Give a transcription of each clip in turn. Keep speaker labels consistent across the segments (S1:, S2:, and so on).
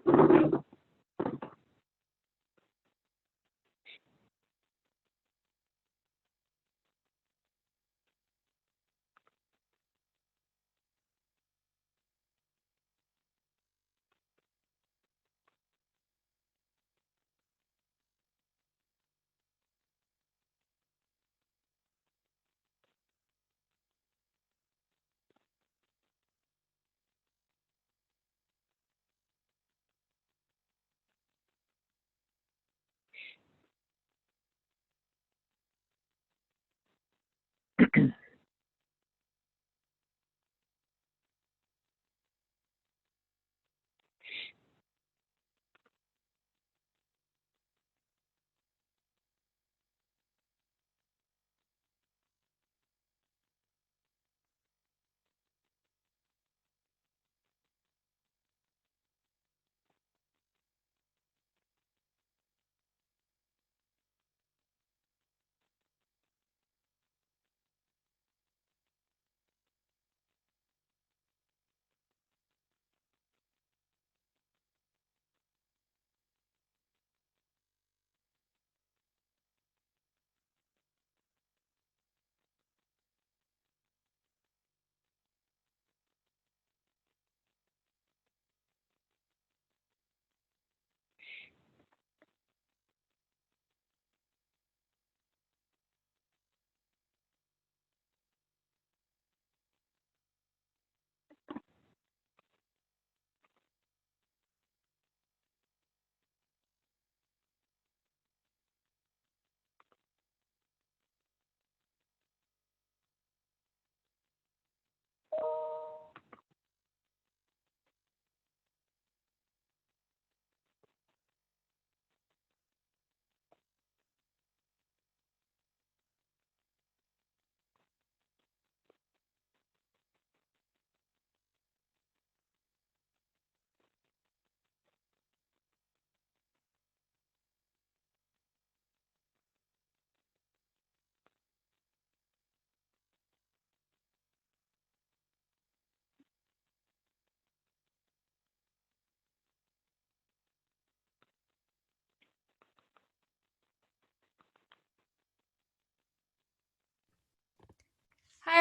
S1: Hi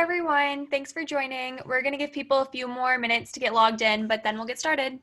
S1: everyone, thanks for joining. We're going to give people a few more minutes to get logged in, but then we'll get started.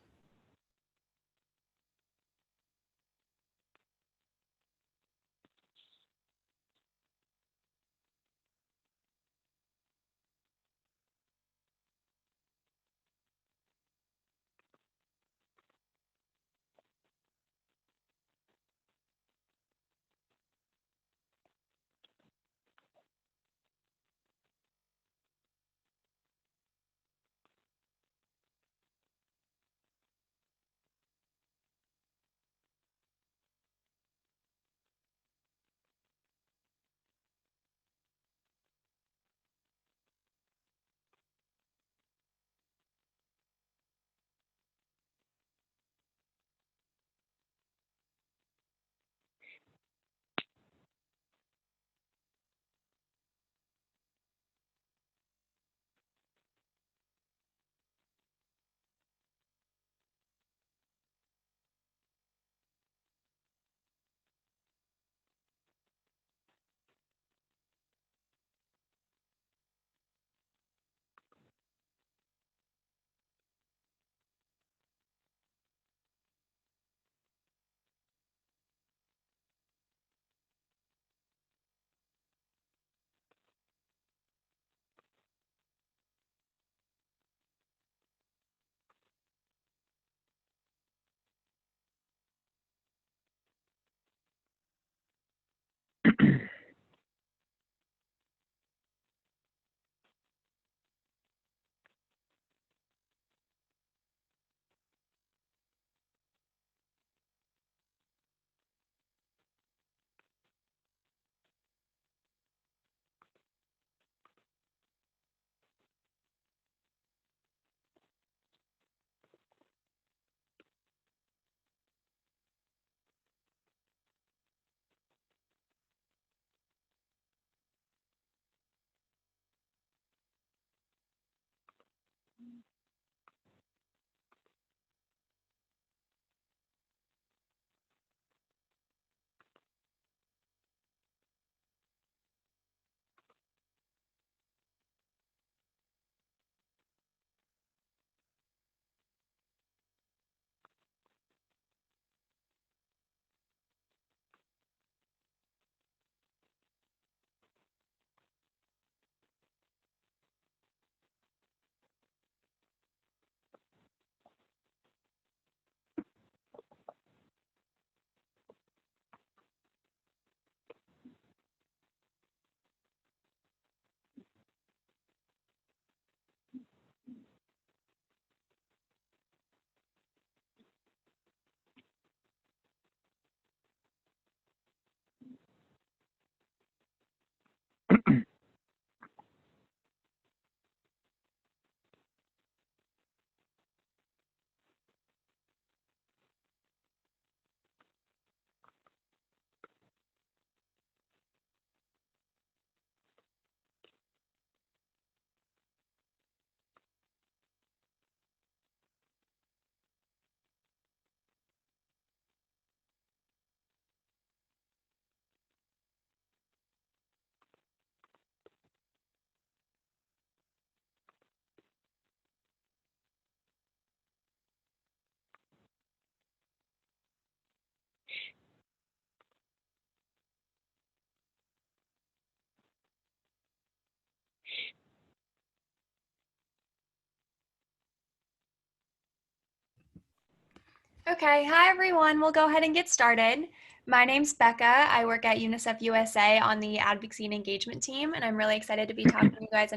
S1: Okay, hi everyone. We'll go ahead and get started. My name's Becca. I work at UNICEF USA on the advocacy and engagement team, and I'm really excited to be talking to you guys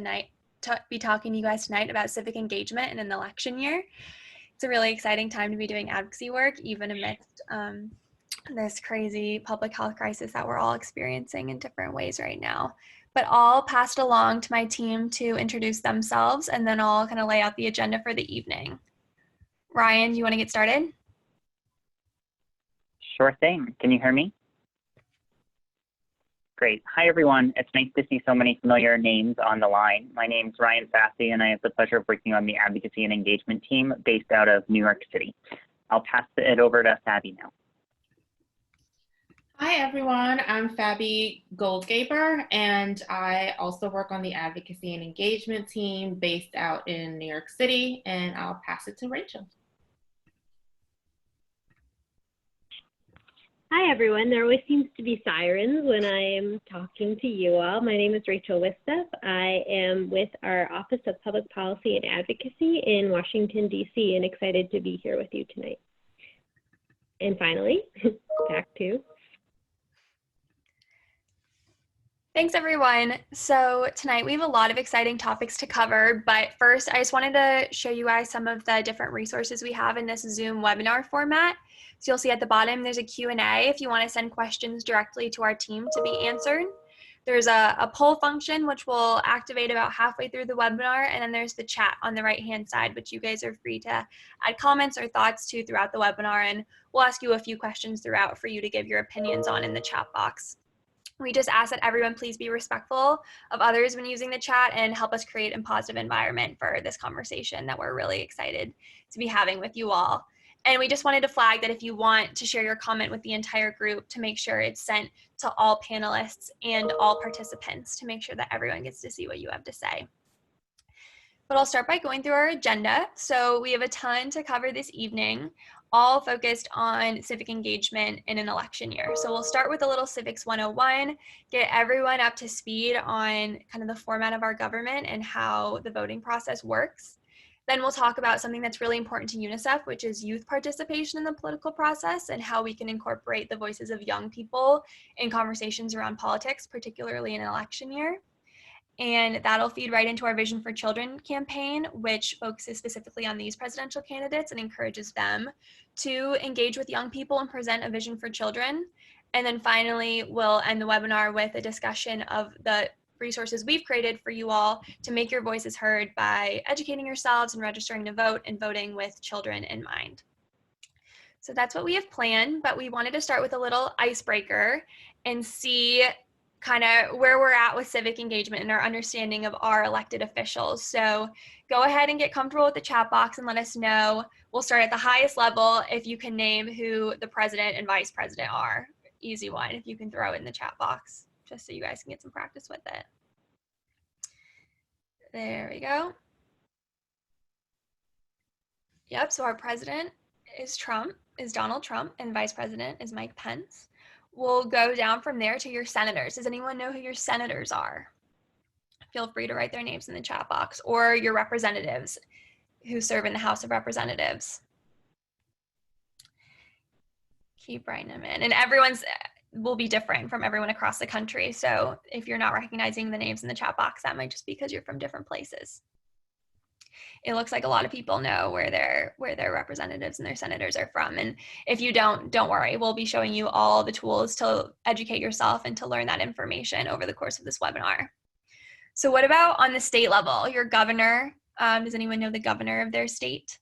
S1: tonight about civic engagement in an election year. It's a really exciting time to be doing advocacy work, even amidst this crazy public health crisis that we're all experiencing in different ways right now. But I'll pass it along to my team to introduce themselves, and then I'll kind of lay out the agenda for the evening. Ryan, do you want to get started?
S2: Sure thing. Can you hear me? Great. Hi, everyone. It's nice to see so many familiar names on the line. My name's Ryan Sassy, and I have the pleasure of working on the advocacy and engagement team based out of New York City. I'll pass it over to Fabi now.
S3: Hi, everyone. I'm Fabi Goldgaber, and I also work on the advocacy and engagement team based out in New York City, and I'll pass it to Rachel.
S4: Hi, everyone. There always seems to be sirens when I am talking to you all. My name is Rachel Wistef. I am with our Office of Public Policy and Advocacy in Washington, D.C., and excited to be here with you tonight. And finally, back to.
S1: Thanks, everyone. So tonight we have a lot of exciting topics to cover, but first I just wanted to show you guys some of the different resources we have in this Zoom webinar format. So you'll see at the bottom there's a Q&A if you want to send questions directly to our team to be answered. There's a poll function which will activate about halfway through the webinar, and then there's the chat on the right-hand side, which you guys are free to add comments or thoughts to throughout the webinar, and we'll ask you a few questions throughout for you to give your opinions on in the chat box. We just ask that everyone please be respectful of others when using the chat and help us create a positive environment for this conversation that we're really excited to be having with you all. And we just wanted to flag that if you want to share your comment with the entire group, to make sure it's sent to all panelists and all participants to make sure that everyone gets to see what you have to say. But I'll start by going through our agenda. So we have a ton to cover this evening, all focused on civic engagement in an election year. So we'll start with a little Civics 101, get everyone up to speed on kind of the format of our government and how the voting process works. Then we'll talk about something that's really important to UNICEF, which is youth participation in the political process and how we can incorporate the voices of young people in conversations around politics, particularly in an election year. And that'll feed right into our Vision for Children campaign, which focuses specifically on these presidential candidates and encourages them to engage with young people and present a vision for children. And then finally, we'll end the webinar with a discussion of the resources we've created for you all to make your voices heard by educating yourselves and registering to vote and voting with children in mind. So that's what we have planned, but we wanted to start with a little icebreaker and see kind of where we're at with civic engagement and our understanding of our elected officials. So go ahead and get comfortable with the chat box and let us know. We'll start at the highest level if you can name who the president and vice president are. Easy one, if you can throw it in the chat box, just so you guys can get some practice with it. There we go. Yep, so our president is Donald Trump, and vice president is Mike Pence. We'll go down from there to your senators. Does anyone know who your senators are? Feel free to write their names in the chat box, or your representatives who serve in the House of Representatives. Keep writing them in. And everyone's will be different from everyone across the country. So if you're not recognizing the names in the chat box, that might just be because you're from different places. It looks like a lot of people know where their representatives and their senators are from. And if you don't worry. We'll be showing you all the tools to educate yourself and to learn that information over the course of this webinar. So what about on the state level? Your governor, does anyone know the governor of their state?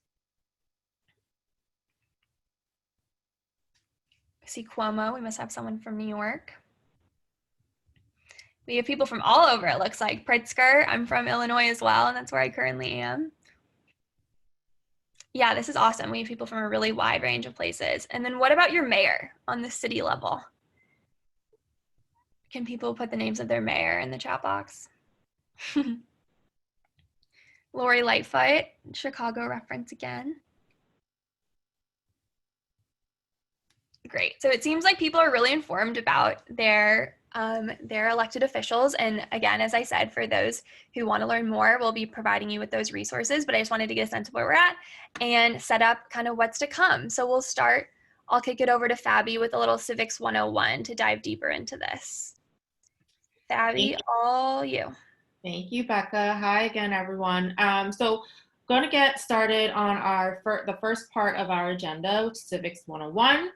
S1: I see Cuomo, we must have someone from New York. We have people from all over, it looks like. Pritzker, I'm from Illinois as well, and that's where I currently am. Yeah, this is awesome. We have people from a really wide range of places. And then what about your mayor on the city level? Can people put the names of their mayor in the chat box? Lori Lightfoot, Chicago reference again. Great. So it seems like people are really informed about their They're elected officials. And again, as I said, for those who want to learn more, we'll be providing you with those resources. But I just wanted to get a sense of where we're at and set up kind of what's to come. So we'll start. I'll kick it over to Fabi with a little Civics 101 to dive deeper into this. Fabi, all you.
S3: Thank you, Becca. Hi again, everyone. So going to get started on the first part of our agenda, which is Civics 101.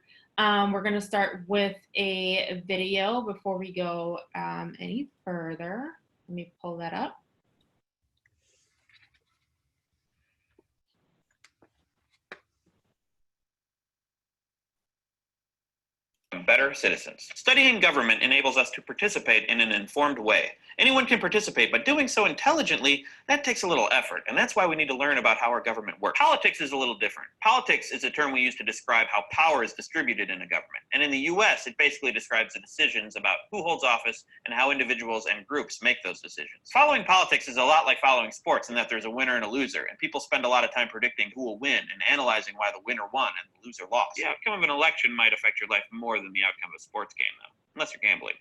S3: We're going to start with a video before we go any further. Let me pull that up.
S5: Better citizens. Studying government enables us to participate in an informed way. Anyone can participate, but doing so intelligently, that takes a little effort, and that's why we need to learn about how our government works. Politics is a little different. Politics is a term we use to describe how power is distributed in a government. And in the US, it basically describes the decisions about who holds office and how individuals and groups make those decisions. Following politics is a lot like following sports in that there's a winner and a loser, and people spend a lot of time predicting who will win and analyzing why the winner won and the loser lost. The outcome of an election might affect your life more than the outcome of a sports game, though, unless you're gambling,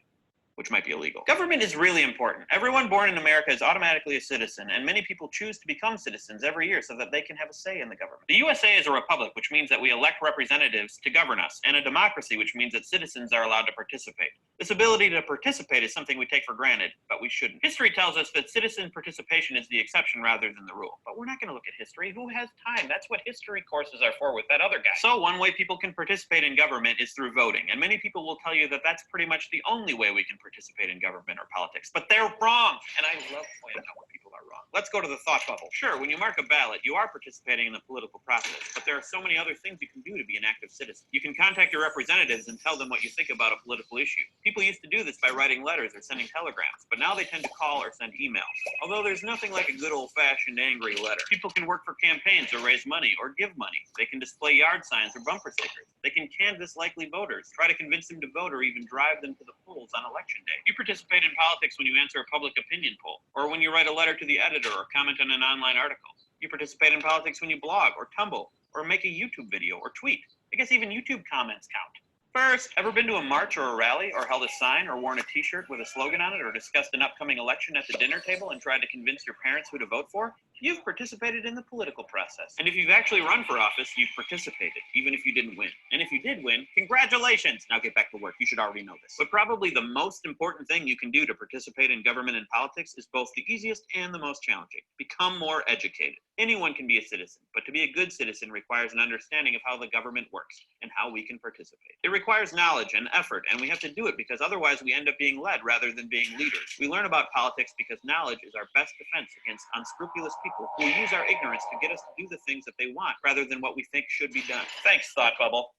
S5: which might be illegal. Government is really important. Everyone born in America is automatically a citizen, and many people choose to become citizens every year so that they can have a say in the government. The USA is a republic, which means that we elect representatives to govern us, and a democracy, which means that citizens are allowed to participate. This ability to participate is something we take for granted, but we shouldn't. History tells us that citizen participation is the exception rather than the rule, but we're not going to look at history. Who has time? That's what history courses are for with that other guy. So one way people can participate in government is through voting, and many people will tell you that that's pretty much the only way we can participate in government or politics, but they're wrong, and I love pointing out when people are wrong. Let's go to the thought bubble. Sure, when you mark a ballot, you are participating in the political process, but there are so many other things you can do to be an active citizen. You can contact your representatives and tell them what you think about a political issue. People used to do this by writing letters or sending telegrams, but now they tend to call or send email. Although there's nothing like a good old-fashioned angry letter. People can work for campaigns or raise money or give money. They can display yard signs or bumper stickers. They can canvass likely voters, try to convince them to vote, or even drive them to the polls on election day. You participate in politics when you answer a public opinion poll, or when you write a letter to the editor or comment on an online article. You participate in politics when you blog or tumble, or make a YouTube video or tweet. I guess even YouTube comments count. First, ever been to a march or a rally, or held a sign, or worn a t-shirt with a slogan on it, or discussed an upcoming election at the dinner table and tried to convince your parents who to vote for? You've participated in the political process. And if you've actually run for office, you've participated, even if you didn't win. And if you did win, congratulations! Now get back to work. You should already know this. But probably the most important thing you can do to participate in government and politics is both the easiest and the most challenging. Become more educated. Anyone can be a citizen, but to be a good citizen requires an understanding of how the government works and how we can participate. It requires knowledge and effort, and we have to do it because otherwise we end up being led rather than being leaders. We learn about politics because knowledge is our best defense against unscrupulous people who use our ignorance to get us to do the things that they want rather than what we think should be done. Thanks, Thought Bubble.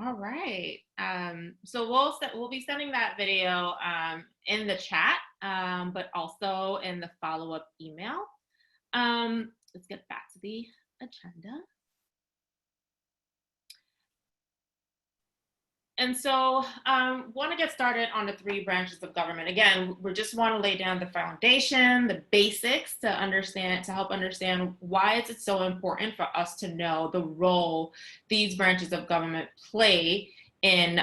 S3: All right. So we'll be sending that video in the chat, but also in the follow-up email. Let's get back to the agenda. And so want to get started on the 3 branches of government. Again, we just want to lay down the foundation, the basics to help understand why it's so important for us to know the role these branches of government play in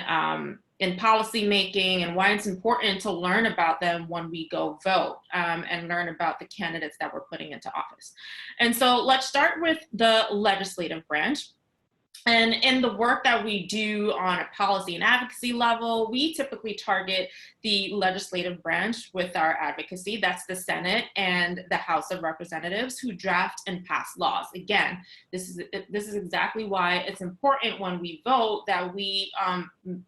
S3: policy making, and why it's important to learn about them when we go vote and learn about the candidates that we're putting into office. And so let's start with the legislative branch. And in the work that we do on a policy and advocacy level, we typically target the legislative branch with our advocacy. That's the Senate and the House of Representatives, who draft and pass laws. Again, this is exactly why it's important when we vote that we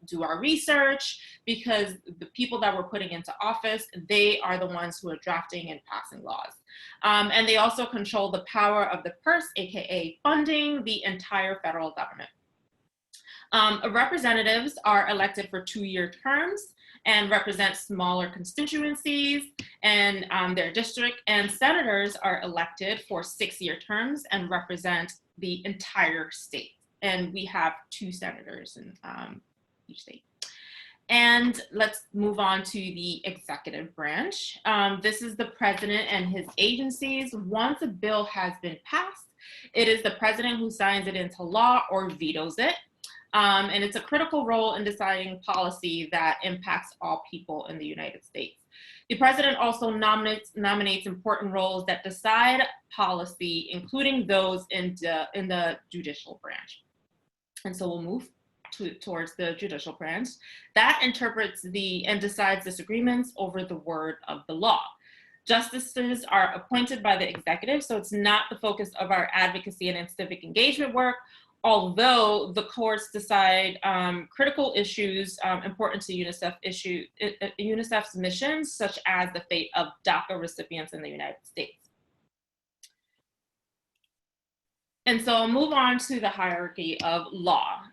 S3: do our research, because the people that we're putting into office, they are the ones who are drafting and passing laws. And they also control the power of the purse, aka funding the entire federal government. Representatives are elected for 2-year terms and represent smaller constituencies and their district, and senators are elected for 6-year terms and represent the entire state. And we have 2 senators in each state. And let's move on to the executive branch. This is the president and his agencies. Once a bill has been passed, it is the president who signs it into law or vetoes it. And it's a critical role in deciding policy that impacts all people in the United States. The president also nominates important roles that decide policy, including those in the judicial branch. And so we'll move towards the judicial branch. That interprets and decides disagreements over the word of the law. Justices are appointed by the executive, so it's not the focus of our advocacy and civic engagement work, although the courts decide critical issues important to UNICEF's missions, such as the fate of DACA recipients in the United States. And so I'll move on to the hierarchy of law.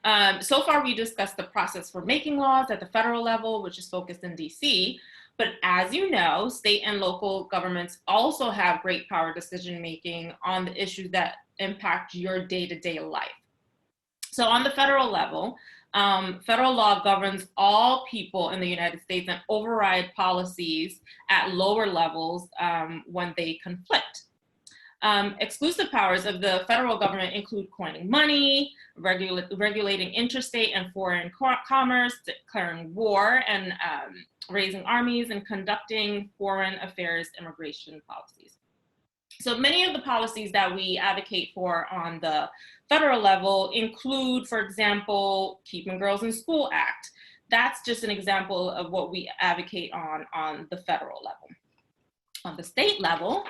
S3: So far, we discussed the process for making laws at the federal level, which is focused in DC. But as you know, state and local governments also have great power decision-making on the issues that impact your day-to-day life. So on the federal level, federal law governs all people in the United States and override policies at lower levels when they conflict. Exclusive powers of the federal government include coining money, regulating interstate and foreign commerce, declaring war, and raising armies, and conducting foreign affairs immigration policies. So many of the policies that we advocate for on the federal level include, for example, Keeping Girls in School Act. That's just an example of what we advocate on the federal level. On the state level,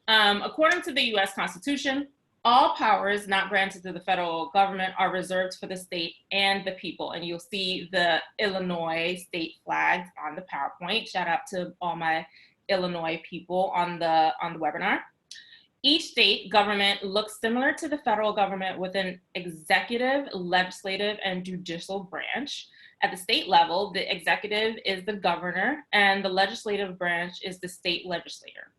S3: according to the US Constitution, all powers not granted to the federal government are reserved for the state and the people. And you'll see the Illinois state flags on the PowerPoint. Shout out to all my Illinois people on the webinar. Each state government looks similar to the federal government with an executive, legislative, and judicial branch. At the state level, the executive is the governor and the legislative branch is the state legislator.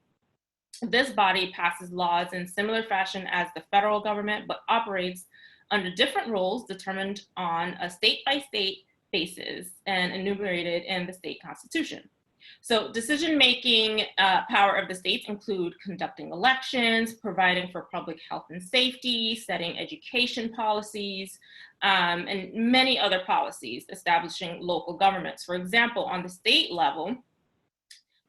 S3: This body passes laws in similar fashion as the federal government, but operates under different rules determined on a state-by-state basis and enumerated in the state constitution. So decision-making power of the states include conducting elections, providing for public health and safety, setting education policies, and many other policies, establishing local governments. For example, on the state level,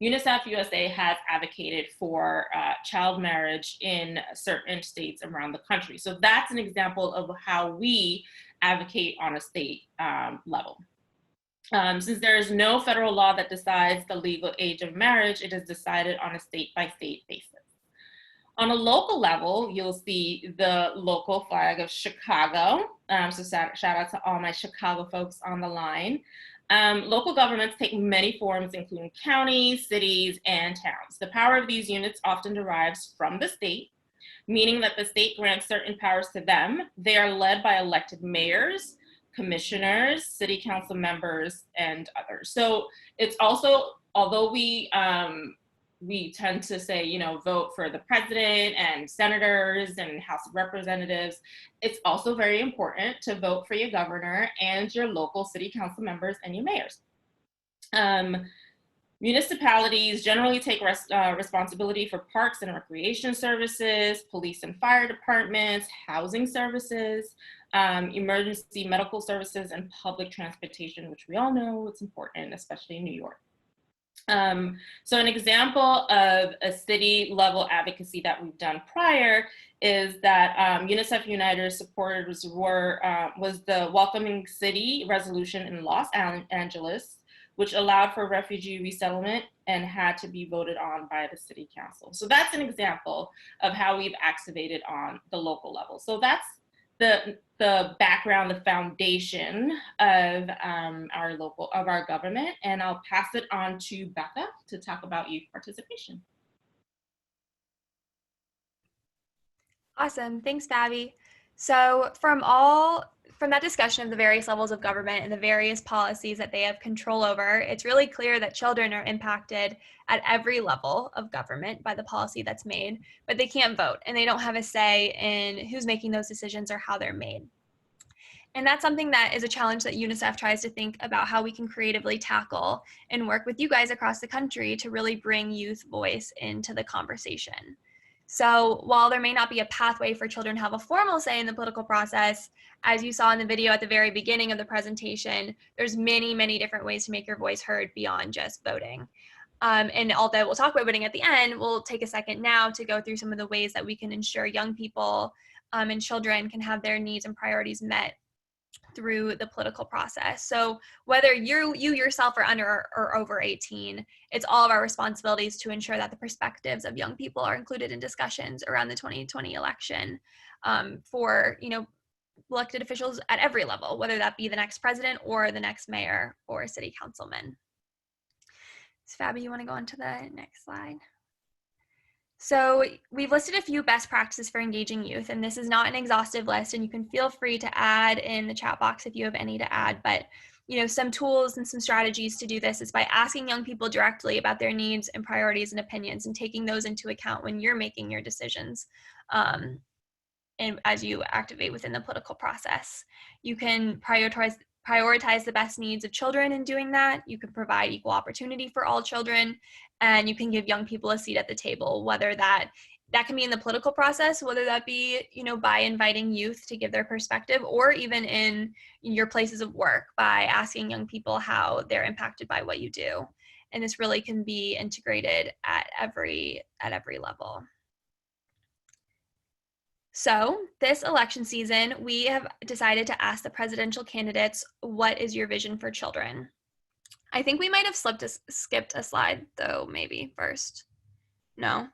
S3: UNICEF USA has advocated for child marriage in certain states around the country. So that's an example of how we advocate on a state level. Since there is no federal law that decides the legal age of marriage, it is decided on a state-by-state basis. On a local level, you'll see the local flag of Chicago. So shout out to all my Chicago folks on the line. Local governments take many forms, including counties, cities, and towns. The power of these units often derives from the state, meaning that the state grants certain powers to them. They are led by elected mayors, commissioners, city council members, and others. So it's also, although we tend to say, you know, vote for the president and senators and House of Representatives, it's also very important to vote for your governor and your local city council members and your mayors. Municipalities generally take responsibility for parks and recreation services, police and fire departments, housing services, emergency medical services, and public transportation, which we all know it's important, especially in New York. So an example of a city level advocacy that we've done prior is that UNICEF United's supporters was the Welcoming City resolution in Los Angeles, which allowed for refugee resettlement and had to be voted on by the city council. So that's an example of how we've activated on the local level. So that's the background, the foundation of our government, and I'll pass it on to Becca to talk about youth participation.
S1: Awesome, thanks, Fabi. So from that discussion of the various levels of government and the various policies that they have control over, it's really clear that children are impacted at every level of government by the policy that's made, but they can't vote and they don't have a say in who's making those decisions or how they're made. And that's something that is a challenge that UNICEF tries to think about how we can creatively tackle and work with you guys across the country to really bring youth voice into the conversation. So while there may not be a pathway for children to have a formal say in the political process, as you saw in the video at the very beginning of the presentation, there's many, many different ways to make your voice heard beyond just voting. And although we'll talk about voting at the end, we'll take a second now to go through some of the ways that we can ensure young people and children can have their needs and priorities met through the political process. So whether you yourself are under or over 18, it's all of our responsibilities to ensure that the perspectives of young people are included in discussions around the 2020 election for, elected officials at every level, whether that be the next president or the next mayor or city councilman. So Fabi, you want to go on to the next slide? So we've listed a few best practices for engaging youth, and this is not an exhaustive list, and you can feel free to add in the chat box if you have any to add, but some tools and some strategies to do this is by asking young people directly about their needs and priorities and opinions and taking those into account when you're making your decisions and as you activate within the political process. You can prioritize the best needs of children in doing that. You can provide equal opportunity for all children, and you can give young people a seat at the table, whether that can be in the political process, whether that be, by inviting youth to give their perspective, or even in your places of work by asking young people how they're impacted by what you do. And this really can be integrated at every level. So this election season, we have decided to ask the presidential candidates, what is your vision for children? I think we might have skipped a slide though, maybe first. No.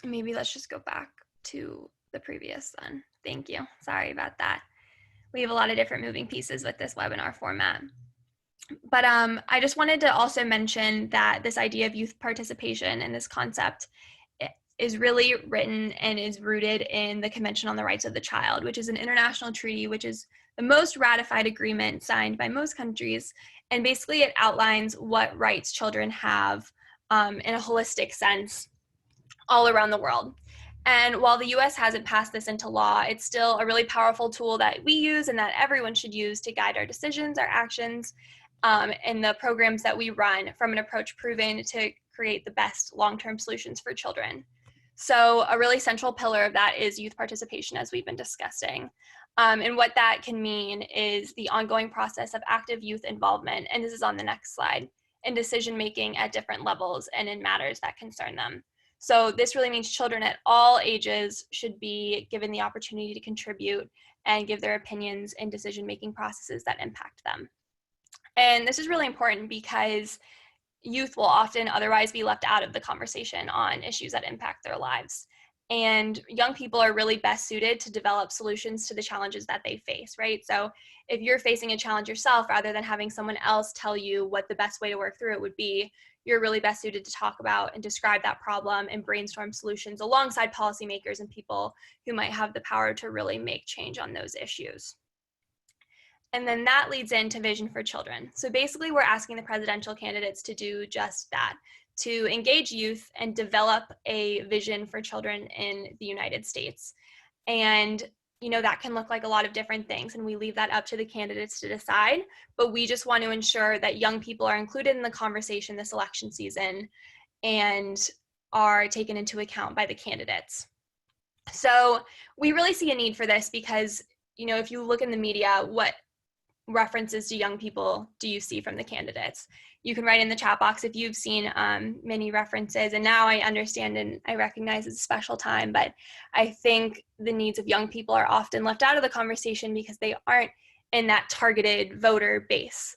S1: Maybe let's just go back to the previous then. Thank you. Sorry about that. We have a lot of different moving pieces with this webinar format. But I just wanted to also mention that this idea of youth participation and this concept is really written and is rooted in the Convention on the Rights of the Child, which is an international treaty, which is the most ratified agreement signed by most countries. And basically it outlines what rights children have in a holistic sense all around the world. And while the US hasn't passed this into law, it's still a really powerful tool that we use and that everyone should use to guide our decisions, our actions, and the programs that we run, from an approach proven to create the best long-term solutions for children. So a really central pillar of that is youth participation, as we've been discussing. And what that can mean is the ongoing process of active youth involvement, and this is on the next slide, in decision-making at different levels and in matters that concern them. So this really means children at all ages should be given the opportunity to contribute and give their opinions in decision-making processes that impact them. And this is really important because youth will often otherwise be left out of the conversation on issues that impact their lives. And young people are really best suited to develop solutions to the challenges that they face, right? So if you're facing a challenge yourself, rather than having someone else tell you what the best way to work through it would be, you're really best suited to talk about and describe that problem and brainstorm solutions alongside policymakers and people who might have the power to really make change on those issues. And then that leads into Vision for Children. So basically we're asking the presidential candidates to do just that, to engage youth and develop a vision for children in the United States. And that can look like a lot of different things, and we leave that up to the candidates to decide, but we just want to ensure that young people are included in the conversation this election season and are taken into account by the candidates. So we really see a need for this because, if you look in the media, what references to young people do you see from the candidates? You can write in the chat box if you've seen many references, and now I understand and I recognize it's a special time, but I think the needs of young people are often left out of the conversation because they aren't in that targeted voter base.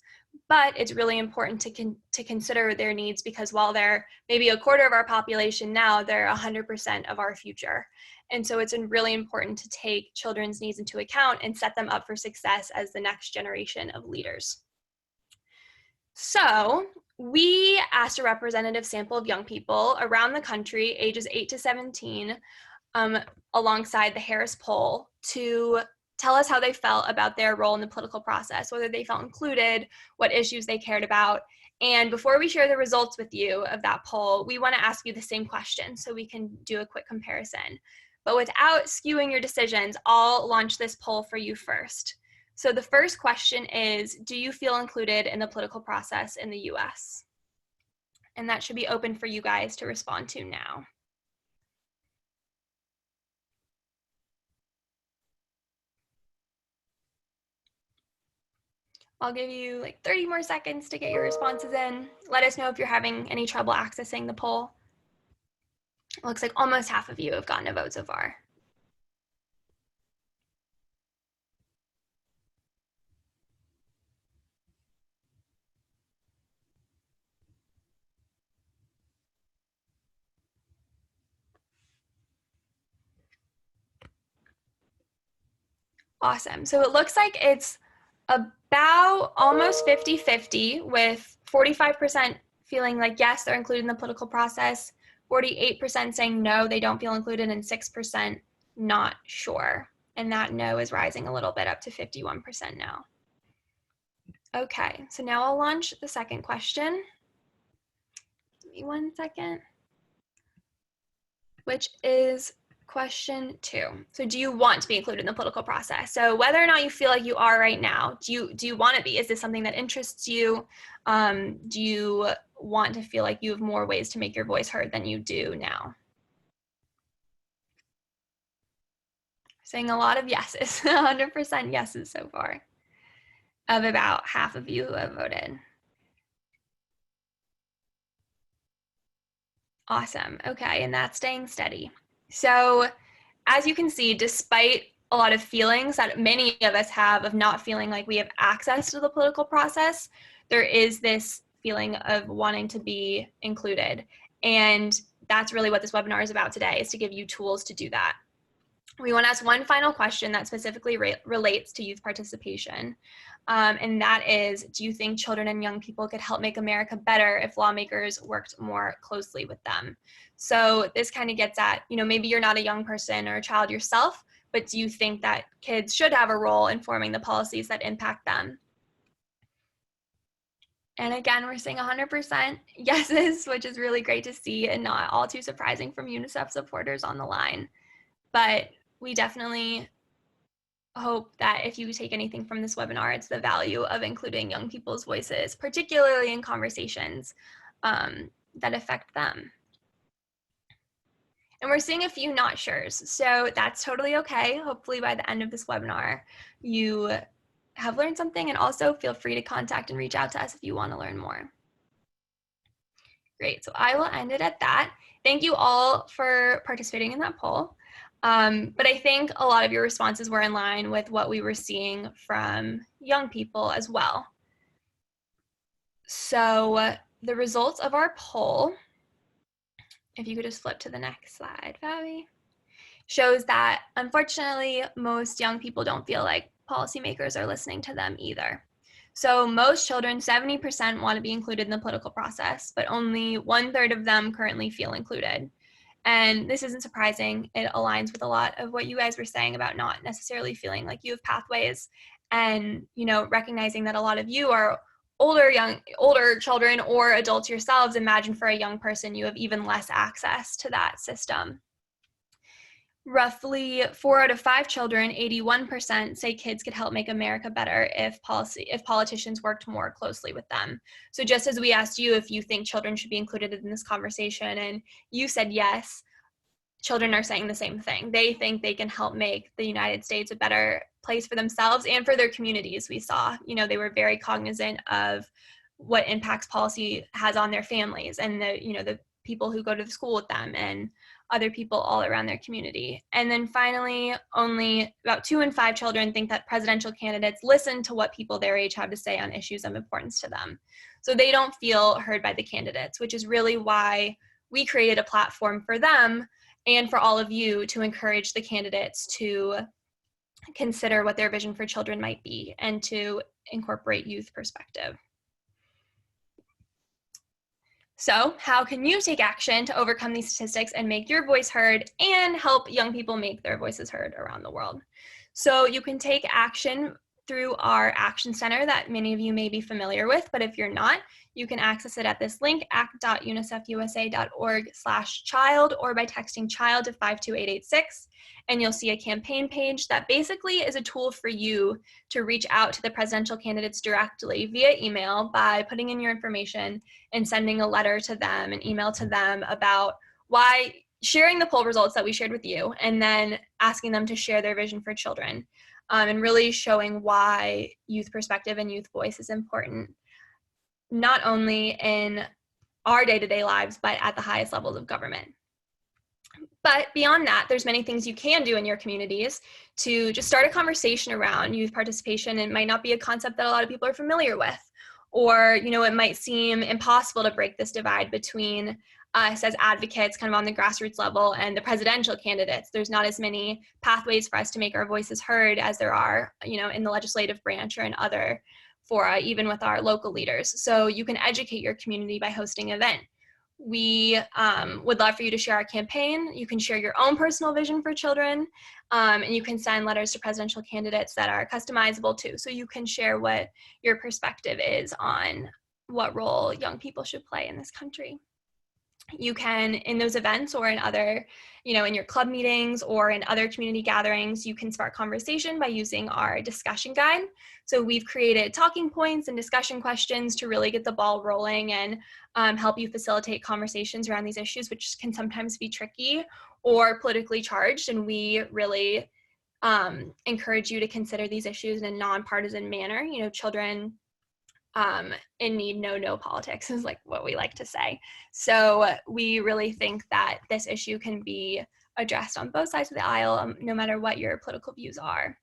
S1: But it's really important to consider their needs, because while they're maybe a quarter of our population now, they're 100% of our future. And so it's really important to take children's needs into account and set them up for success as the next generation of leaders. So we asked a representative sample of young people around the country, ages 8 to 17, alongside the Harris poll, to tell us how they felt about their role in the political process, whether they felt included, what issues they cared about. And before we share the results with you of that poll, we want to ask you the same question so we can do a quick comparison. But without skewing your decisions, I'll launch this poll for you first. So the first question is, do you feel included in the political process in the US? And that should be open for you guys to respond to now. I'll give you like 30 more seconds to get your responses in. Let us know if you're having any trouble accessing the poll. It looks like almost half of you have gotten a vote so far. Awesome. So it looks like it's about almost 50-50, with 45% feeling like yes, they're included in the political process, 48% saying no, they don't feel included, and 6% not sure. And that no is rising a little bit up to 51% now. Okay, so now I'll launch the second question. Give me 1 second. Which is question 2. So do you want to be included in the political process? So whether or not you feel like you are right now, do you want to be? Is this something that interests you? Do you want to feel like you have more ways to make your voice heard than you do now? Saying a lot of yeses, 100% yeses so far, of about half of you who have voted. Awesome. Okay, and that's staying steady. So as you can see, despite a lot of feelings that many of us have of not feeling like we have access to the political process, there is this feeling of wanting to be included. And that's really what this webinar is about today, is to give you tools to do that. We want to ask one final question that specifically relates to youth participation. And that is, do you think children and young people could help make America better if lawmakers worked more closely with them? So this kind of gets at, maybe you're not a young person or a child yourself, but do you think that kids should have a role in forming the policies that impact them? And again, we're seeing 100% yeses, which is really great to see and not all too surprising from UNICEF supporters on the line. But we definitely hope that if you take anything from this webinar, it's the value of including young people's voices, particularly in conversations that affect them. And we're seeing a few not sures, so that's totally okay. Hopefully by the end of this webinar, you have learned something, and also feel free to contact and reach out to us if you want to learn more. Great, so I will end it at that. Thank you all for participating in that poll. But I think a lot of your responses were in line with what we were seeing from young people as well. So the results of our poll, if you could just flip to the next slide, Fabi, shows that unfortunately most young people don't feel like policymakers are listening to them either. So most children, 70%, want to be included in the political process, but only 1/3 of them currently feel included. And this isn't surprising. It aligns with a lot of what you guys were saying about not necessarily feeling like you have pathways, and recognizing that a lot of you are older children or adults yourselves. Imagine for a young person, you have even less access to that system. Roughly 4 out of 5 children, 81%, say kids could help make America better if politicians worked more closely with them. So just as we asked you if you think children should be included in this conversation, and you said yes, children are saying the same thing. They think they can help make the United States a better place for themselves and for their communities. We saw, they were very cognizant of what impacts policy has on their families and the people who go to the school with them and other people all around their community. And then finally, only about 2 in 5 children think that presidential candidates listen to what people their age have to say on issues of importance to them. So they don't feel heard by the candidates, which is really why we created a platform for them and for all of you to encourage the candidates to consider what their vision for children might be and to incorporate youth perspective. So how can you take action to overcome these statistics and make your voice heard and help young people make their voices heard around the world? So you can take action through our Action Center that many of you may be familiar with, but if you're not, you can access it at this link, act.unicefusa.org/child, or by texting child to 52886, and you'll see a campaign page that basically is a tool for you to reach out to the presidential candidates directly via email by putting in your information and sending a letter to them, an email to them about why, sharing the poll results that we shared with you, and then asking them to share their vision for children. And really showing why youth perspective and youth voice is important, not only in our day-to-day lives, but at the highest levels of government. But beyond that, there's many things you can do in your communities to just start a conversation around youth participation. It might not be a concept that a lot of people are familiar with, or it might seem impossible to break this divide between us as advocates kind of on the grassroots level and the presidential candidates. There's not as many pathways for us to make our voices heard as there are, in the legislative branch or in other fora, even with our local leaders. So you can educate your community by hosting an event. We would love for you to share our campaign. You can share your own personal vision for children, and you can send letters to presidential candidates that are customizable too. So you can share what your perspective is on what role young people should play in this country. You can, in those events or in other, in your club meetings or in other community gatherings, you can spark conversation by using our discussion guide. So we've created talking points and discussion questions to really get the ball rolling and help you facilitate conversations around these issues, which can sometimes be tricky or politically charged. And we really encourage you to consider these issues in a nonpartisan manner. Children in need no politics is like what we like to say. So we really think that this issue can be addressed on both sides of the aisle, no matter what your political views are.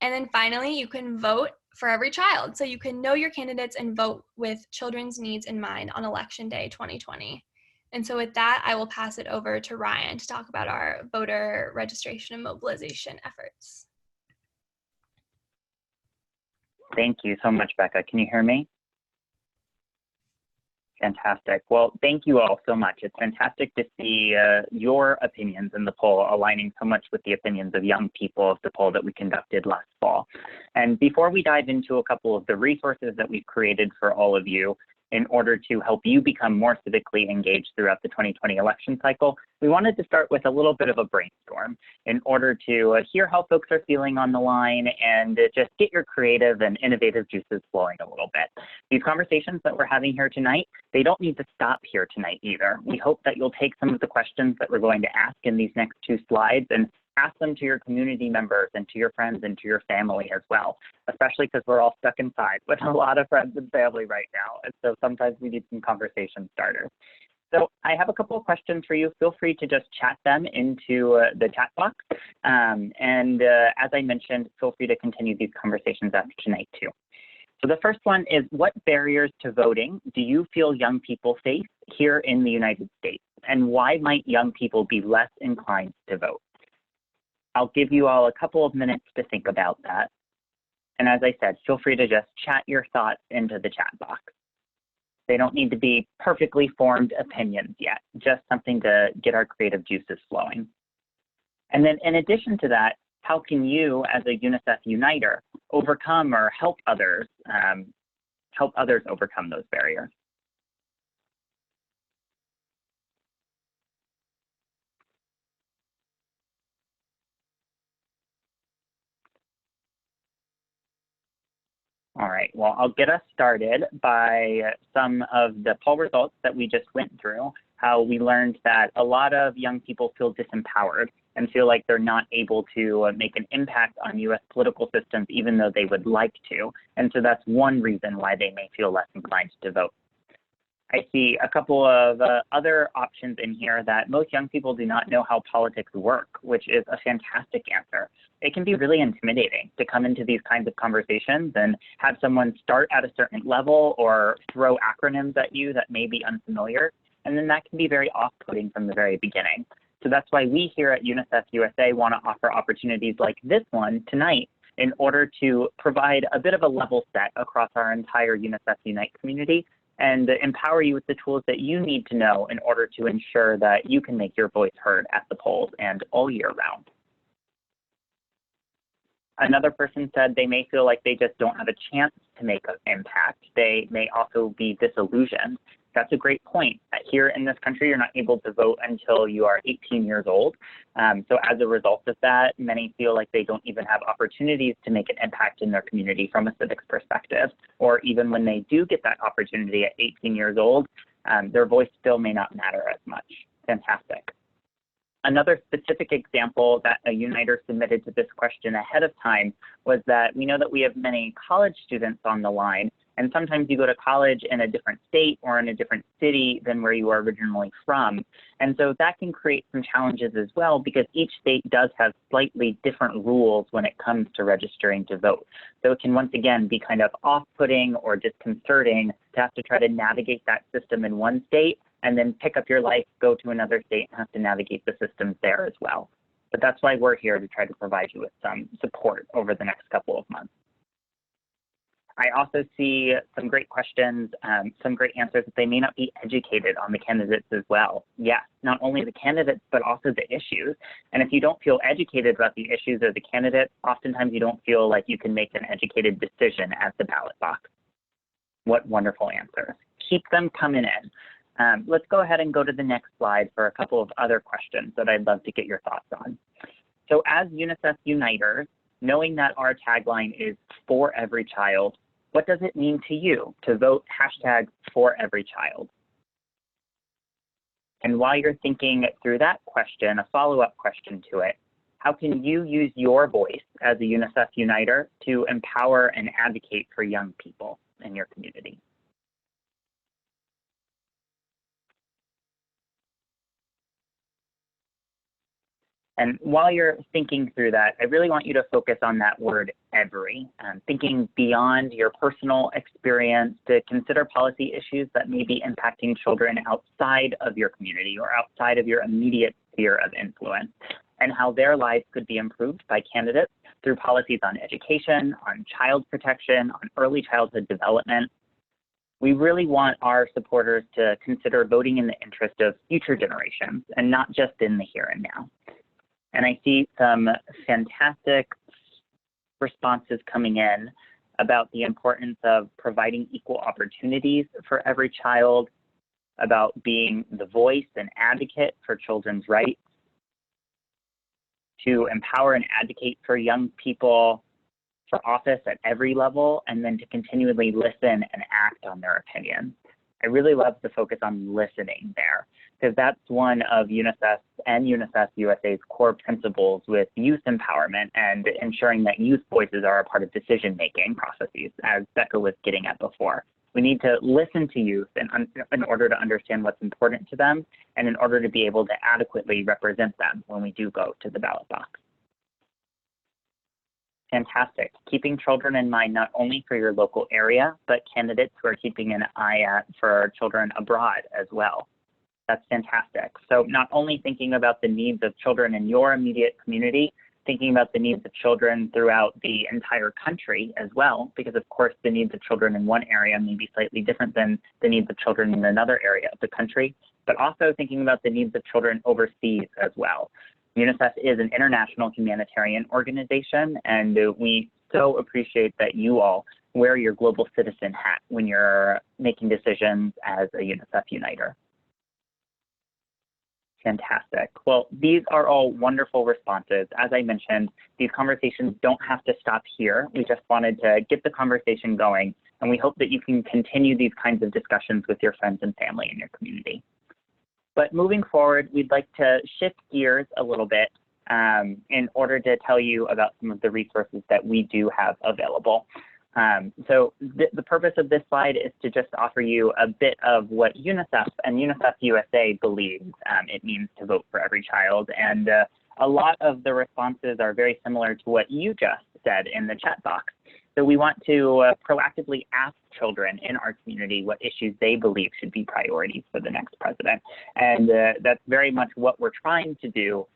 S1: And then finally, you can vote for every child. So you can know your candidates and vote with children's needs in mind on Election Day 2020. And so with that, I will pass it over to Ryan to talk about our voter registration and mobilization efforts.
S2: Thank you so much, Becca. Can you hear me? Fantastic. Well, thank you all so much. It's fantastic to see your opinions in the poll aligning so much with the opinions of young people of the poll that we conducted last fall. And before we dive into a couple of the resources that we've created for all of you, in order to help you become more civically engaged throughout the 2020 election cycle, we wanted to start with a little bit of a brainstorm in order to hear how folks are feeling on the line and just get your creative and innovative juices flowing a little bit. These conversations that we're having here tonight, they don't need to stop here tonight either. We hope that you'll take some of the questions that we're going to ask in these next two slides and ask them to your community members and to your friends and to your family as well, especially because we're all stuck inside with a lot of friends and family right now. And so sometimes we need some conversation starters. So I have a couple of questions for you. Feel free to just chat them into the chat box. As I mentioned, feel free to continue these conversations after tonight too. So the first one is, what barriers to voting do you feel young people face here in the United States? And why might young people be less inclined to vote? I'll give you all a couple of minutes to think about that. And as I said, feel free to just chat your thoughts into the chat box. They don't need to be perfectly formed opinions yet, just something to get our creative juices flowing. And then in addition to that, how can you as a UNICEF Uniter overcome or help others overcome those barriers? All right, well, I'll get us started by some of the poll results that we just went through, how we learned that a lot of young people feel disempowered and feel like they're not able to make an impact on US political systems, even though they would like to. And so that's one reason why they may feel less inclined to vote. I see a couple of other options in here that most young people do not know how politics work, which is a fantastic answer. It can be really intimidating to come into these kinds of conversations and have someone start at a certain level or throw acronyms at you that may be unfamiliar. And then that can be very off-putting from the very beginning. So that's why we here at UNICEF USA want to offer opportunities like this one tonight in order to provide a bit of a level set across our entire UNICEF Unite community and empower you with the tools that you need to know in order to ensure that you can make your voice heard at the polls and all year round. Another person said they may feel like they just don't have a chance to make an impact. They may also be disillusioned. That's a great point. Here in this country, you're not able to vote until you are 18 years old. So as a result of that, many feel like they don't even have opportunities to make an impact in their community from a civics perspective. Or even when they do get that opportunity at 18 years old, their voice still may not matter as much. Fantastic. Another specific example that a Uniter submitted to this question ahead of time was that we know that we have many college students on the line, and sometimes you go to college in a different state or in a different city than where you are originally from. And so that can create some challenges as well, because each state does have slightly different rules when it comes to registering to vote. So it can once again be kind of off-putting or disconcerting to have to try to navigate that system in one state and then pick up your life, go to another state, and have to navigate the systems there as well. But that's why we're here, to try to provide you with some support over the next couple of months. I also see some great questions, some great answers that they may not be educated on the candidates as well. Yes, not only the candidates, but also the issues. And if you don't feel educated about the issues or the candidates, oftentimes you don't feel like you can make an educated decision at the ballot box. What wonderful answers. Keep them coming in. Let's go ahead and go to the next slide for a couple of other questions that I'd love to get your thoughts on. So as UNICEF Uniters, knowing that our tagline is "For Every Child," what does it mean to you to vote #ForEveryChild? And while you're thinking through that question, a follow-up question to it, how can you use your voice as a UNICEF Uniter to empower and advocate for young people in your community? And while you're thinking through that, I really want you to focus on that word "every," thinking beyond your personal experience to consider policy issues that may be impacting children outside of your community or outside of your immediate sphere of influence, and how their lives could be improved by candidates through policies on education, on child protection, on early childhood development. We really want our supporters to consider voting in the interest of future generations and not just in the here and now. And I see some fantastic responses coming in about the importance of providing equal opportunities for every child, about being the voice and advocate for children's rights, to empower and advocate for young people for office at every level, and then to continually listen and act on their opinions. I really love the focus on listening there, because that's one of UNICEF and UNICEF USA's core principles with youth empowerment and ensuring that youth voices are a part of decision-making processes, as Becca was getting at before. We need to listen to youth in order to understand what's important to them and in order to be able to adequately represent them when we do go to the ballot box. Fantastic. Keeping children in mind not only for your local area, but candidates who are keeping an eye out for children abroad as well. That's fantastic. So not only thinking about the needs of children in your immediate community, thinking about the needs of children throughout the entire country as well, because of course the needs of children in one area may be slightly different than the needs of children in another area of the country, but also thinking about the needs of children overseas as well. UNICEF is an international humanitarian organization, and we so appreciate that you all wear your global citizen hat when you're making decisions as a UNICEF Uniter. Fantastic. Well, these are all wonderful responses. As I mentioned, these conversations don't have to stop here. We just wanted to get the conversation going, and we hope that you can continue these kinds of discussions with your friends and family in your community. But moving forward, we'd like to shift gears a little bit in order to tell you about some of the resources that we do have available. So the purpose of this slide is to just offer you a bit of what UNICEF and UNICEF USA believes it means to vote for every child. And a lot of the responses are very similar to what you just said in the chat box. So we want to proactively ask children in our community what issues they believe should be priorities for the next president. And that's very much what we're trying to do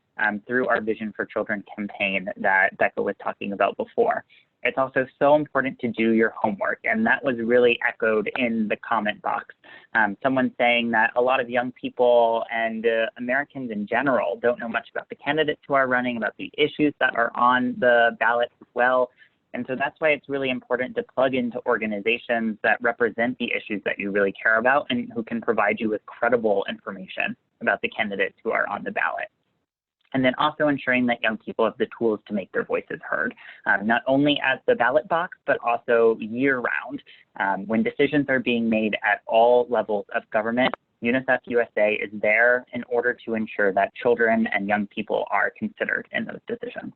S2: through our Vision for Children campaign that Becca was talking about before. It's also so important to do your homework, and that was really echoed in the comment box. Someone saying that a lot of young people and Americans in general don't know much about the candidates who are running, about the issues that are on the ballot, well. And so that's why it's really important to plug into organizations that represent the issues that you really care about and who can provide you with credible information about the candidates who are on the ballot. And then also ensuring that young people have the tools to make their voices heard, not only at the ballot box, but also year-round. When decisions are being made at all levels of government, UNICEF USA is there in order to ensure that children and young people are considered in those decisions.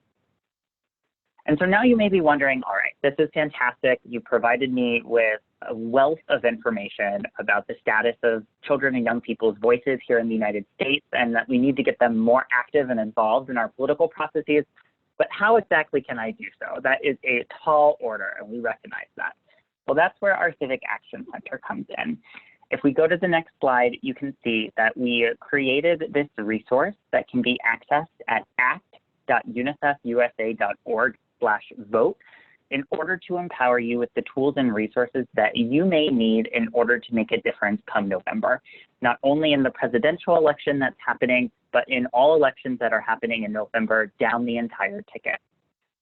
S2: And so now you may be wondering, all right, this is fantastic. You provided me with a wealth of information about the status of children and young people's voices here in the United States, and that we need to get them more active and involved in our political processes. But how exactly can I do so? That is a tall order, and we recognize that. Well, that's where our Civic Action Center comes in. If we go to the next slide, you can see that we created this resource that can be accessed at act.unicefusa.org/vote in order to empower you with the tools and resources that you may need in order to make a difference come November, not only in the presidential election that's happening, but in all elections that are happening in November down the entire ticket.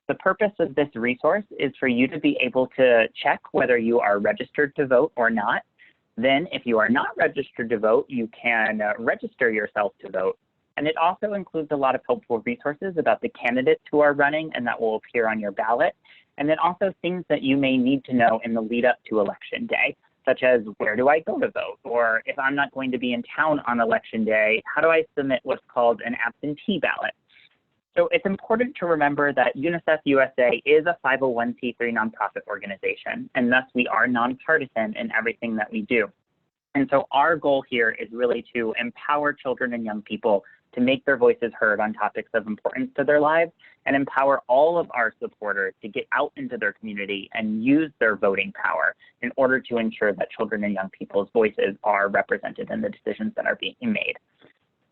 S2: The purpose of this resource is for you to be able to check whether you are registered to vote or not. Then, if you are not registered to vote, you can register yourself to vote. And it also includes a lot of helpful resources about the candidates who are running and that will appear on your ballot. And then also things that you may need to know in the lead up to Election Day, such as where do I go to vote? Or if I'm not going to be in town on Election Day, how do I submit what's called an absentee ballot? So it's important to remember that UNICEF USA is a 501c3 nonprofit organization, and thus we are nonpartisan in everything that we do. And so our goal here is really to empower children and young people to make their voices heard on topics of importance to their lives, and empower all of our supporters to get out into their community and use their voting power in order to ensure that children and young people's voices are represented in the decisions that are being made.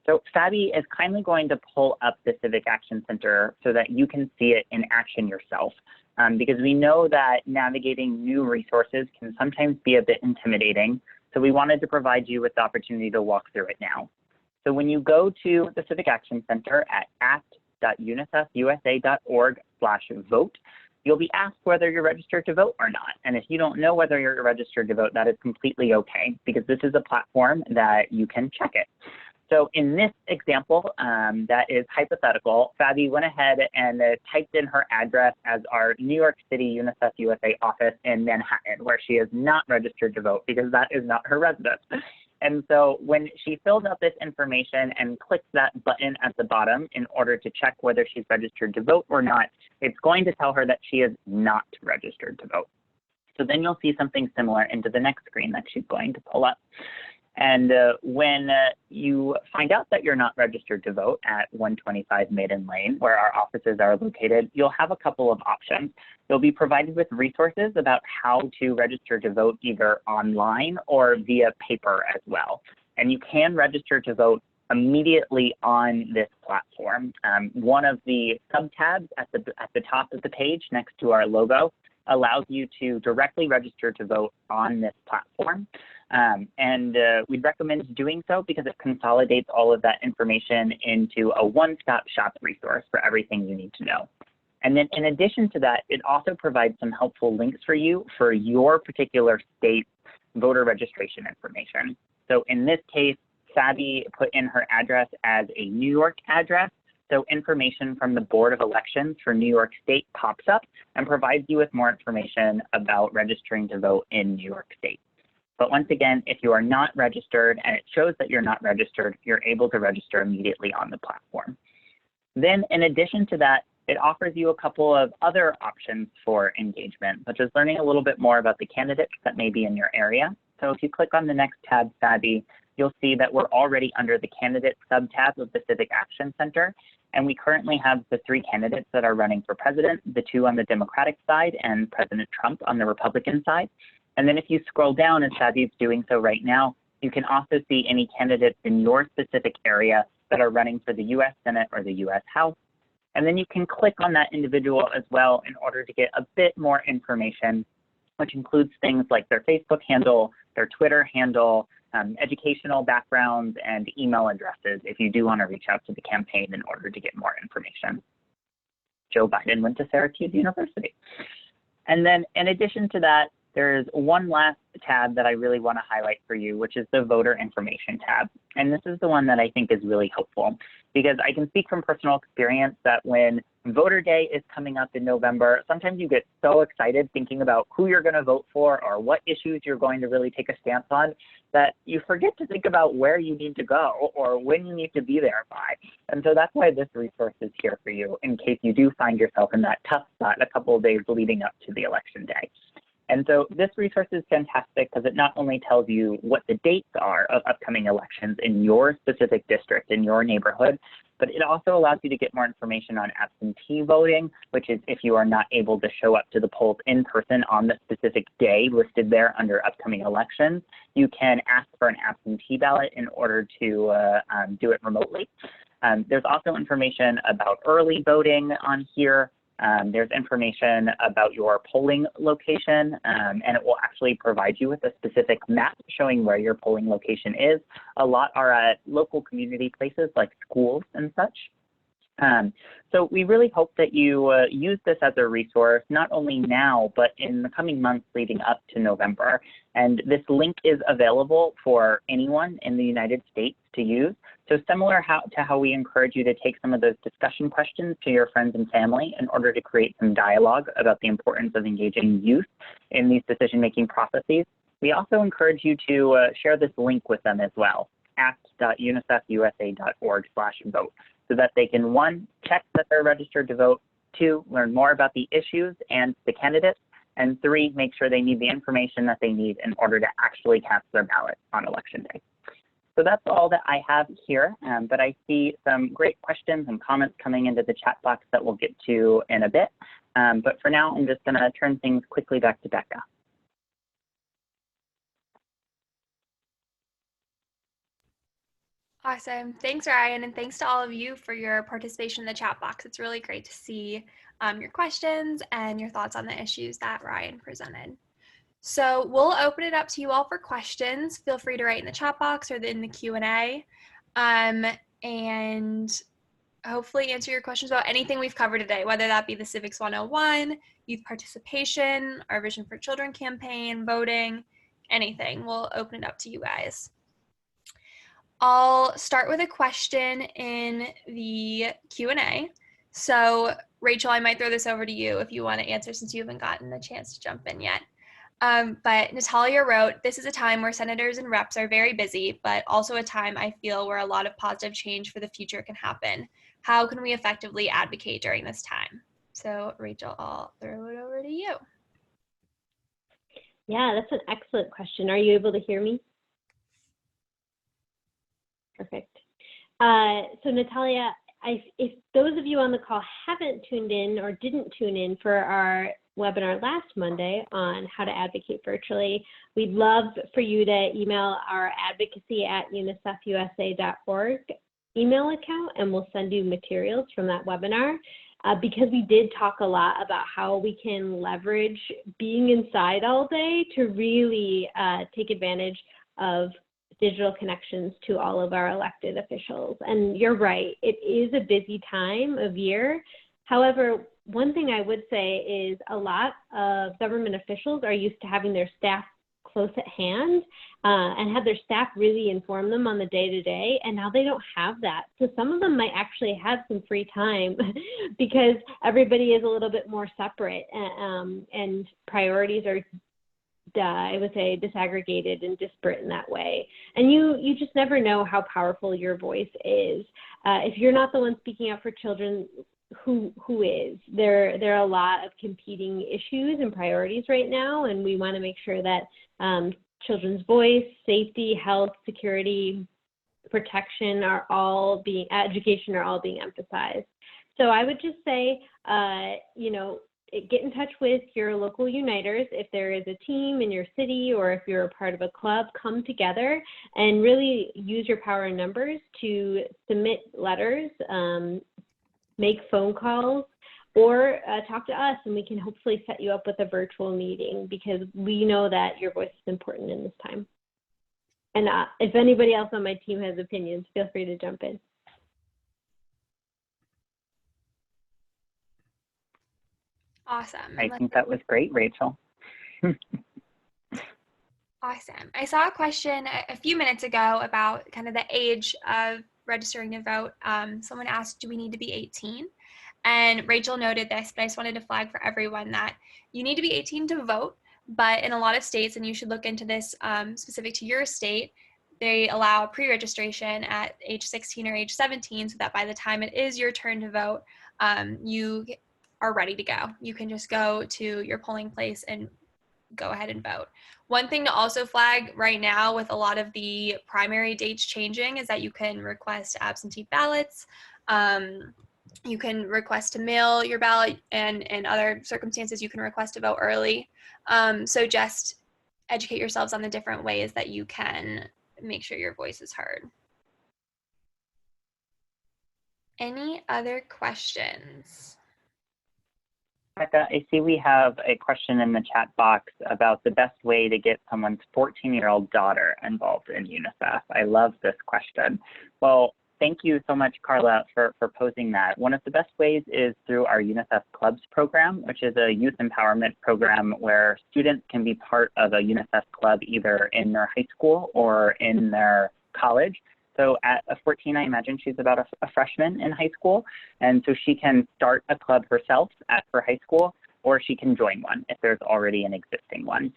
S2: So Fabi is kindly going to pull up the Civic Action Center so that you can see it in action yourself, because we know that navigating new resources can sometimes be a bit intimidating. So we wanted to provide you with the opportunity to walk through it now. So when you go to the Civic Action Center at act.unicefusa.org/vote, you'll be asked whether you're registered to vote or not. And if you don't know whether you're registered to vote, that is completely okay, because this is a platform that you can check it. So in this example, that is hypothetical, Fabi went ahead and typed in her address as our New York City UNICEF USA office in Manhattan, where she is not registered to vote because that is not her residence. And so when she fills out this information and clicks that button at the bottom in order to check whether she's registered to vote or not, it's going to tell her that she is not registered to vote. So then you'll see something similar into the next screen that she's going to pull up. And when you find out that you're not registered to vote at 125 Maiden Lane, where our offices are located, you'll have a couple of options. You'll be provided with resources about how to register to vote either online or via paper as well. And you can register to vote immediately on this platform. One of the sub-tabs at the top of the page next to our logo allows you to directly register to vote on this platform. We'd recommend doing so because it consolidates all of that information into a one-stop shop resource for everything you need to know. And then in addition to that, it also provides some helpful links for you for your particular state's voter registration information. So in this case, Fabi put in her address as a New York address. So information from the Board of Elections for New York State pops up and provides you with more information about registering to vote in New York State. But once again, if you are not registered and it shows that you're not registered, you're able to register immediately on the platform. Then in addition to that, it offers you a couple of other options for engagement, such as learning a little bit more about the candidates that may be in your area. So if you click on the next tab, Fabi, you'll see that we're already under the candidate sub-tab of the Civic Action Center. And we currently have the 3 candidates that are running for president, the 2 on the Democratic side and President Trump on the Republican side. And then if you scroll down, as Fabi's doing so right now, you can also see any candidates in your specific area that are running for the US Senate or the US House. And then you can click on that individual as well in order to get a bit more information, which includes things like their Facebook handle, their Twitter handle, educational backgrounds, and email addresses if you do want to reach out to the campaign in order to get more information. Joe Biden went to Syracuse University. And then in addition to that, there's one last tab that I really want to highlight for you, which is the voter information tab. And this is the one that I think is really helpful because I can speak from personal experience that when voter day is coming up in November, sometimes you get so excited thinking about who you're going to vote for or what issues you're going to really take a stance on that you forget to think about where you need to go or when you need to be there by. And so that's why this resource is here for you in case you do find yourself in that tough spot a couple of days leading up to the election day. And so this resource is fantastic because it not only tells you what the dates are of upcoming elections in your specific district, in your neighborhood, but it also allows you to get more information on absentee voting, which is if you are not able to show up to the polls in person on the specific day listed there under upcoming elections, you can ask for an absentee ballot in order to do it remotely. There's also information about early voting on here. There's information about your polling location, and it will actually provide you with a specific map showing where your polling location is. A lot are at local community places like schools and such. So we really hope that you use this as a resource, not only now, but in the coming months leading up to November. And this link is available for anyone in the United States to use. So similar to how we encourage you to take some of those discussion questions to your friends and family in order to create some dialogue about the importance of engaging youth in these decision-making processes, we also encourage you to share this link with them as well, act.unicefusa.org/vote, so that they can, one, check that they're registered to vote, two, learn more about the issues and the candidates, and three, make sure they need the information that they need in order to actually cast their ballot on election day. So that's all that I have here, but I see some great questions and comments coming into the chat box that we'll get to in a bit. But for now, I'm just gonna turn things quickly back to Becca.
S1: Awesome. Thanks, Ryan, and thanks to all of you for your participation in the chat box. It's really great to see your questions and your thoughts on the issues that Ryan presented. So we'll open it up to you all for questions. Feel free to write in the chat box or in the Q&A, and hopefully answer your questions about anything we've covered today, whether that be the Civics 101, youth participation, our Vision for Children campaign, voting, anything. We'll open it up to you guys. I'll start with a question in the Q&A. So Rachel, I might throw this over to you if you want to answer since you haven't gotten the chance to jump in yet. But Natalia wrote, "This is a time where senators and reps are very busy, but also a time I feel where a lot of positive change for the future can happen. How can we effectively advocate during this time?" So Rachel, I'll throw it over to you.
S4: Yeah, that's an excellent question. Are you able to hear me? Perfect. So Natalia, if those of you on the call haven't tuned in or didn't tune in for our webinar last Monday on how to advocate virtually, we'd love for you to email our advocacy@unicefusa.org email account, and we'll send you materials from that webinar. Because we did talk a lot about how we can leverage being inside all day to really take advantage of digital connections to all of our elected officials. And you're right, it is a busy time of year. However, one thing I would say is a lot of government officials are used to having their staff close at hand and have their staff really inform them on the day-to-day, and now they don't have that. So some of them might actually have some free time because everybody is a little bit more separate and priorities are, I would say, disaggregated and disparate in that way. And you just never know how powerful your voice is. If you're not the one speaking up for children, who is? There are a lot of competing issues and priorities right now, and we want to make sure that children's voice, safety, health, security, protection are all being, education are all being emphasized. So I would just say, get in touch with your local uniters. If there is a team in your city or if you're a part of a club, come together and really use your power in numbers to submit letters, make phone calls, or talk to us, and we can hopefully set you up with a virtual meeting because we know that your voice is important in this time. And if anybody else on my team has opinions, feel free to jump in.
S1: Awesome.
S2: I think that was great, Rachel.
S1: Awesome. I saw a question a few minutes ago about kind of the age of registering to vote. Someone asked, do we need to be 18? And Rachel noted this, but I just wanted to flag for everyone that you need to be 18 to vote, but in a lot of states, and you should look into this specific to your state, they allow pre-registration at age 16 or age 17 so that by the time it is your turn to vote, you are ready to go. You can just go to your polling place and go ahead and vote. One thing to also flag right now with a lot of the primary dates changing is that you can request absentee ballots. You can request to mail your ballot, and in other circumstances, you can request to vote early. So just educate yourselves on the different ways that you can make sure your voice is heard. Any other questions?
S2: Becca, I see we have a question in the chat box about the best way to get someone's 14-year-old daughter involved in UNICEF. I love this question. Well, thank you so much, Carla, for posing that. One of the best ways is through our UNICEF Clubs program, which is a youth empowerment program where students can be part of a UNICEF club either in their high school or in their college. So at 14, I imagine she's about a freshman in high school. And so she can start a club herself at her high school, or she can join one if there's already an existing one.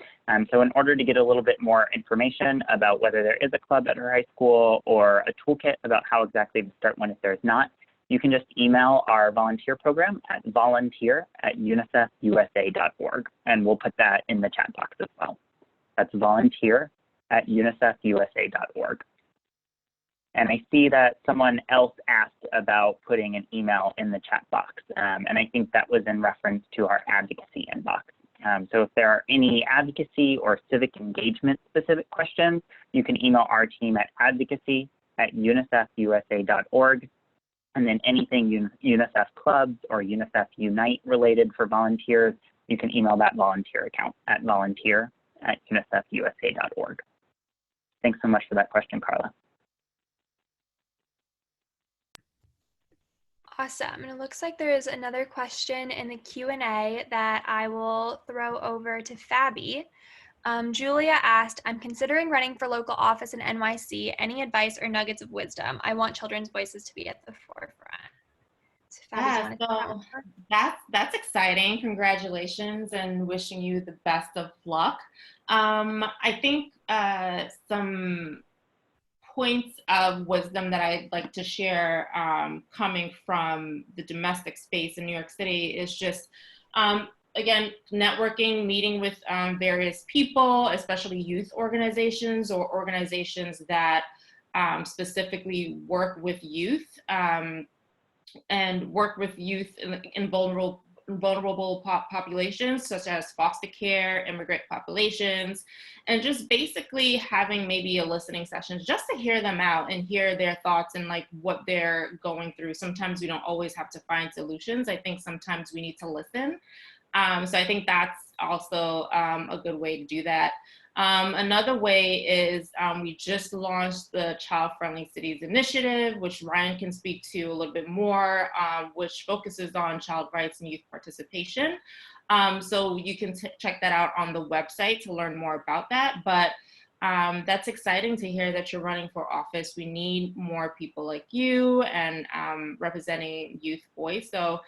S2: So in order to get a little bit more information about whether there is a club at her high school or a toolkit about how exactly to start one if there's not, you can just email our volunteer program at volunteer@unicefusa.org, and we'll put that in the chat box as well. That's volunteer@unicefusa.org. And I see that someone else asked about putting an email in the chat box, and I think that was in reference to our advocacy inbox. So if there are any advocacy or civic engagement specific questions, you can email our team at advocacy@unicefusa.org. And then anything UNICEF Clubs or UNICEF Unite related for volunteers, you can email that volunteer account at volunteer@unicefusa.org. Thanks so much for that question, Carla.
S1: Awesome. And it looks like there is another question in the Q&A that I will throw over to Fabi. Julia asked, I'm considering running for local office in NYC. Any advice or nuggets of wisdom? I want children's voices to be at the forefront. So Fabi,
S3: So that's exciting. Congratulations and wishing you the best of luck. I think some points of wisdom that I'd like to share coming from the domestic space in New York City is just, again, networking, meeting with various people, especially youth organizations or organizations that specifically work with youth and work with youth in vulnerable populations, such as foster care, immigrant populations, and just basically having maybe a listening session just to hear them out and hear their thoughts and like what they're going through. Sometimes we don't always have to find solutions. I think sometimes we need to listen. So I think that's also a good way to do that. Another way is we just launched the Child Friendly Cities Initiative, which Ryan can speak to a little bit more, which focuses on child rights and youth participation. So you can check that out on the website to learn more about that. But that's exciting to hear that you're running for office. We need more people like you and representing youth voice. So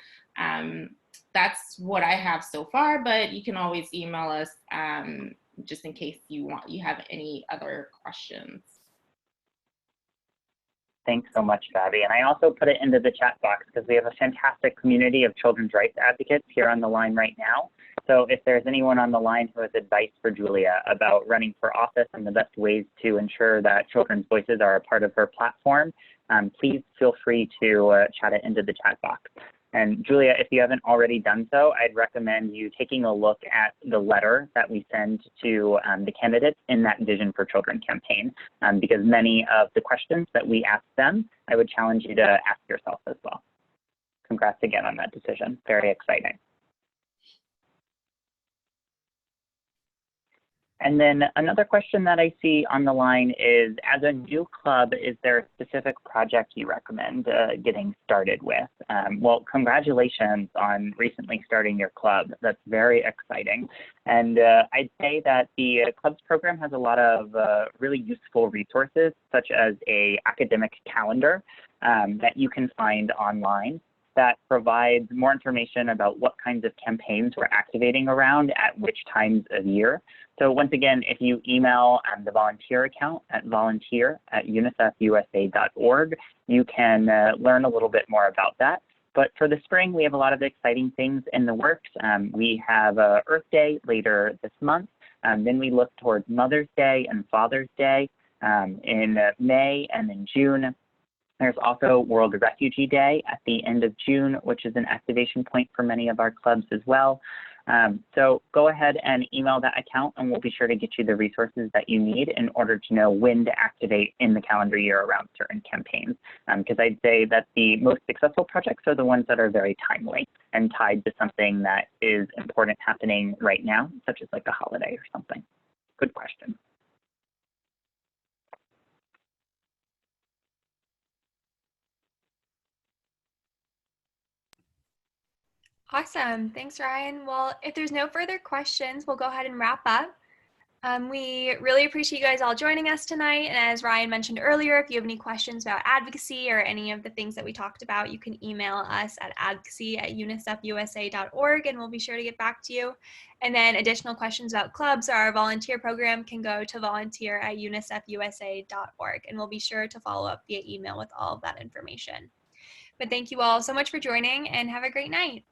S3: that's what I have so far, but you can always email us just in case you have any other questions.
S2: Thanks so much, Fabi. And I also put it into the chat box because we have a fantastic community of children's rights advocates here on the line right now. So if there's anyone on the line who has advice for Julia about running for office and the best ways to ensure that children's voices are a part of her platform, please feel free to chat it into the chat box. And Julia, if you haven't already done so, I'd recommend you taking a look at the letter that we send to the candidates in that Vision for Children campaign, because many of the questions that we ask them, I would challenge you to ask yourself as well. Congrats again on that decision. Very exciting. And then another question that I see on the line is, as a new club, is there a specific project you recommend getting started with? Well, congratulations on recently starting your club. That's very exciting. And I'd say that the clubs program has a lot of really useful resources, such as a academic calendar that you can find online, that provides more information about what kinds of campaigns we're activating around at which times of year. So once again, if you email the volunteer account at volunteer@unicefusa.org, you can learn a little bit more about that. But for the spring, we have a lot of exciting things in the works. We have Earth Day later this month. Then we look towards Mother's Day and Father's Day in May and in June. There's also World Refugee Day at the end of June, which is an activation point for many of our clubs as well. So go ahead and email that account and we'll be sure to get you the resources that you need in order to know when to activate in the calendar year around certain campaigns. Because I'd say that the most successful projects are the ones that are very timely and tied to something that is important happening right now, such as like a holiday or something. Good question.
S1: Awesome. Thanks, Ryan. Well, if there's no further questions, we'll go ahead and wrap up. We really appreciate you guys all joining us tonight. And as Ryan mentioned earlier, if you have any questions about advocacy or any of the things that we talked about, you can email us at advocacy@unicefusa.org and we'll be sure to get back to you. And then additional questions about clubs or our volunteer program can go to volunteer@unicefusa.org and we'll be sure to follow up via email with all of that information. But thank you all so much for joining and have a great night.